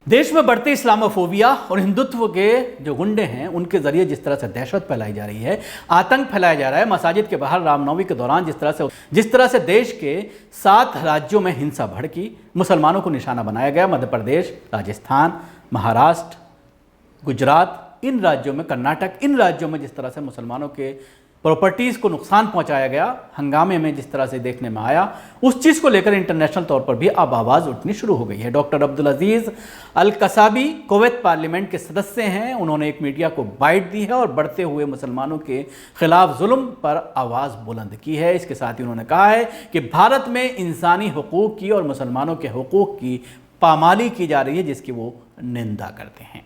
देश में बढ़ते इस्लामोफोबिया और हिंदुत्व के जो गुंडे हैं उनके जरिए जिस तरह से दहशत फैलाई जा रही है, आतंक फैलाया जा रहा है, मसाजिद के बाहर रामनवमी के दौरान जिस तरह से देश के 7 राज्यों में हिंसा भड़की, मुसलमानों को निशाना बनाया गया। मध्य प्रदेश, राजस्थान, महाराष्ट्र, गुजरात, इन राज्यों में, कर्नाटक, इन राज्यों में जिस तरह से मुसलमानों के प्रॉपर्टीज़ को नुकसान पहुंचाया गया, हंगामे में जिस तरह से देखने में आया, उस चीज़ को लेकर इंटरनेशनल तौर पर भी अब आवाज़ उठनी शुरू हो गई है। डॉक्टर अब्दुल अजीज़ अल कसाबी कुवैत पार्लियामेंट के सदस्य हैं। उन्होंने एक मीडिया को बाइट दी है और बढ़ते हुए मुसलमानों के खिलाफ जुल्म पर आवाज़ बुलंद की है। इसके साथ ही उन्होंने कहा है कि भारत में इंसानी हुकूक की और मुसलमानों के हुकूक की पामाली की जा रही है, जिसकी वो निंदा करते हैं।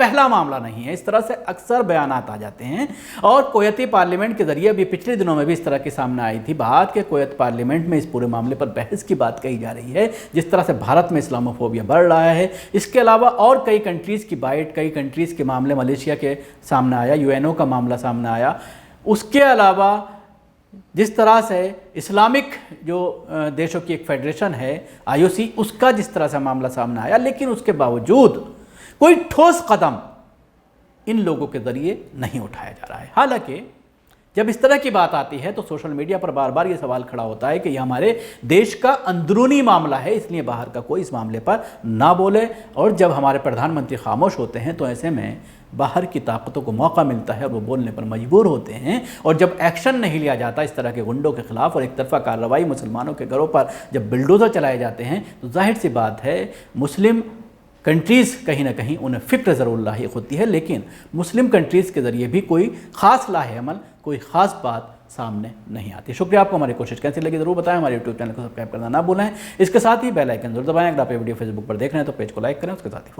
पहला मामला नहीं है। इस तरह से अक्सर बयानात आ जाते हैं और कुवैती पार्लियामेंट के जरिए अभी पिछले दिनों में भी इस तरह की सामने आई थी बात कि कुवैत पार्लियामेंट में इस पूरे मामले पर बहस की बात कही जा रही है, जिस तरह से भारत में इस्लामोफोबिया बढ़ रहा है। इसके अलावा और कई कंट्रीज़ की बाइट, कई कंट्रीज़ के मामले, मलेशिया के सामने आया, यूएनओ का मामला सामने आया। उसके अलावा जिस तरह से इस्लामिक जो देशों की एक फेडरेशन है आईओसी, उसका जिस तरह से मामला सामने आया, लेकिन उसके बावजूद कोई ठोस कदम इन लोगों के जरिए नहीं उठाया जा रहा है। हालांकि जब इस तरह की बात आती है तो सोशल मीडिया पर बार बार ये सवाल खड़ा होता है कि यह हमारे देश का अंदरूनी मामला है, इसलिए बाहर का कोई इस मामले पर ना बोले। और जब हमारे प्रधानमंत्री खामोश होते हैं तो ऐसे में बाहर की ताकतों को मौका मिलता है और वो बोलने पर मजबूर होते हैं। और जब एक्शन नहीं लिया जाता इस तरह के गुंडों के खिलाफ और एक तरफा कार्रवाई मुसलमानों के घरों पर जब बिल्डोज़र चलाए जाते हैं, तो जाहिर सी बात है मुस्लिम कंट्रीज़ कहीं ना कहीं उन्हें फ़िक्र ज़रूर लाहिक होती है, लेकिन मुस्लिम कंट्रीज़ के ज़रिए भी कोई ख़ास लाहे अमल, कोई ख़ास बात सामने नहीं आती। शुक्रिया। आपको हमारी कोशिश कैसी लगी ज़रूर बताएं। हमारे यूट्यूब चैनल को सब्सक्राइब करना ना भूलें। इसके साथ ही बेल आइकन जरूर दबाएं। अगर आप ये वीडियो फेसबुक पर देख रहे हैं तो पेज को लाइक करें, उसके साथ ही